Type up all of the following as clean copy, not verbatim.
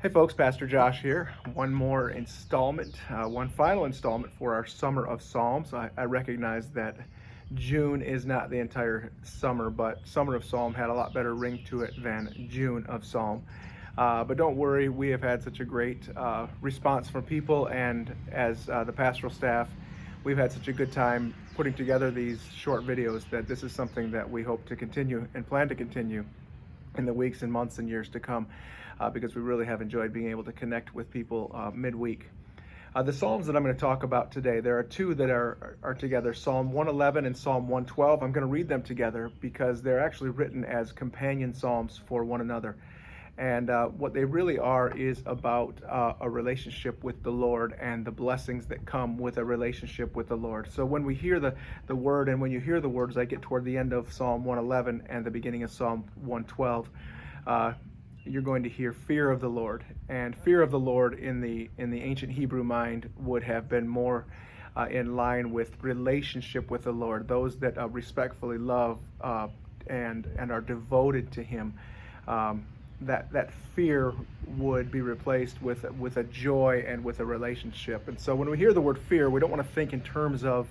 Hey folks, Pastor Josh here. One more installment, one final installment for our Summer of Psalms. I recognize that June is not the entire summer, but Summer of Psalm had a lot better ring to it than June of Psalm. But don't worry, we have had such a great response from people, and as the pastoral staff, we've had such a good time putting together these short videos that this is something that we hope to continue and plan to continue in the weeks and months and years to come, because we really have enjoyed being able to connect with people midweek. The Psalms that I'm going to talk about today, there are two that are together, Psalm 111 and Psalm 112. I'm going to read them together because they're actually written as companion Psalms for one another. And what they really are is about a relationship with the Lord and the blessings that come with a relationship with the Lord. So when we hear the word, and when you hear the words, I get toward the end of Psalm 111 and the beginning of Psalm 112, you're going to hear fear of the Lord. And fear of the Lord in the ancient Hebrew mind would have been more in line with relationship with the Lord, those that respectfully love and are devoted to Him. That fear would be replaced with a joy and with a relationship. And so when we hear the word fear, we don't want to think in terms of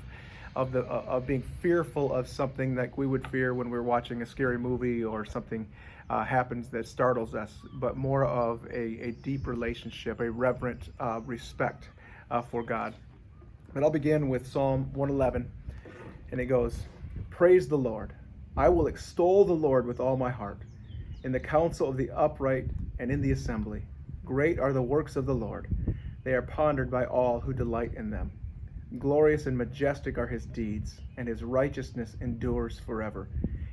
being fearful of something like we would fear when we're watching a scary movie or something happens that startles us, but more of a deep relationship, a reverent respect for God. But I'll begin with Psalm 111, and it goes, "Praise the Lord. I will extol the Lord with all my heart. In the council of the upright and in the assembly, great are the works of the Lord. They are pondered by all who delight in them. Glorious and majestic are his deeds, and his righteousness endures forever.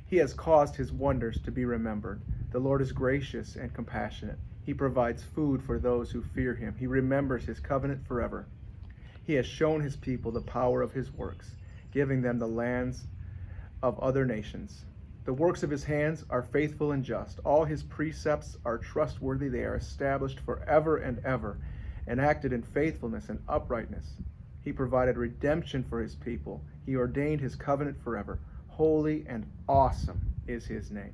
He has caused his wonders to be remembered. The Lord is gracious and compassionate. He provides food for those who fear him. He remembers his covenant forever. He has shown his people the power of his works, giving them the lands of other nations. The works of his hands are faithful and just. All his precepts are trustworthy. They are established forever and ever, enacted in faithfulness and uprightness. He provided redemption for his people. He ordained his covenant forever. Holy and awesome is his name.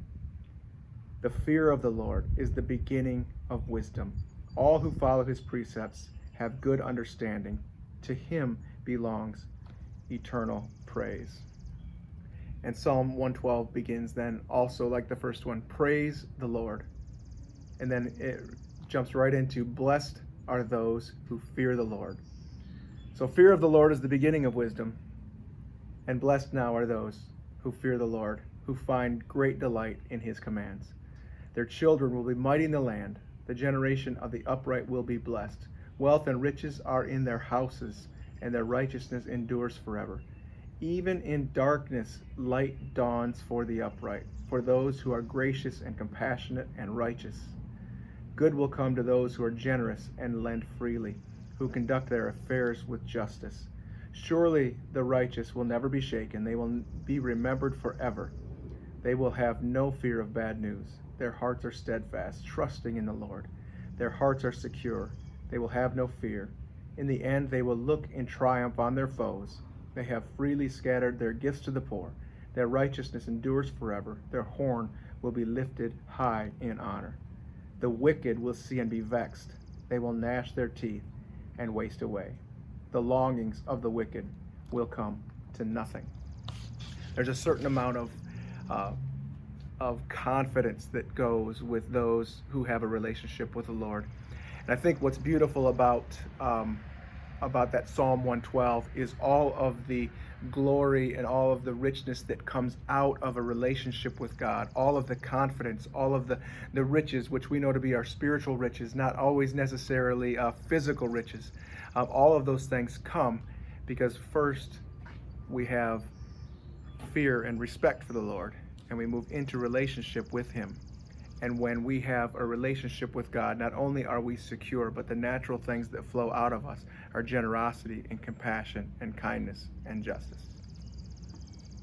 The fear of the Lord is the beginning of wisdom. All who follow his precepts have good understanding. To him belongs eternal praise." And Psalm 112 begins then also like the first one, praise the Lord. And then it jumps right into blessed are those who fear the Lord. So fear of the Lord is the beginning of wisdom. And blessed now are those who fear the Lord, who find great delight in his commands. Their children will be mighty in the land. The generation of the upright will be blessed. Wealth and riches are in their houses, and their righteousness endures forever. Even in darkness, light dawns for the upright, for those who are gracious and compassionate and righteous. Good will come to those who are generous and lend freely, who conduct their affairs with justice. Surely the righteous will never be shaken. They will be remembered forever. They will have no fear of bad news. Their hearts are steadfast, trusting in the Lord. Their hearts are secure. They will have no fear. In the end, they will look in triumph on their foes. They have freely scattered their gifts to the poor. Their righteousness endures forever. Their horn will be lifted high in honor. The wicked will see and be vexed. They will gnash their teeth and waste away. The longings of the wicked will come to nothing. There's a certain amount of confidence that goes with those who have a relationship with the Lord. And I think what's beautiful about that Psalm 112 is all of the glory and all of the richness that comes out of a relationship with God, all of the confidence, all of the riches, which we know to be our spiritual riches, not always necessarily physical riches. All of those things come because first we have fear and respect for the Lord, and we move into relationship with him. And when we have a relationship with God, not only are we secure, but the natural things that flow out of us are generosity and compassion and kindness and justice.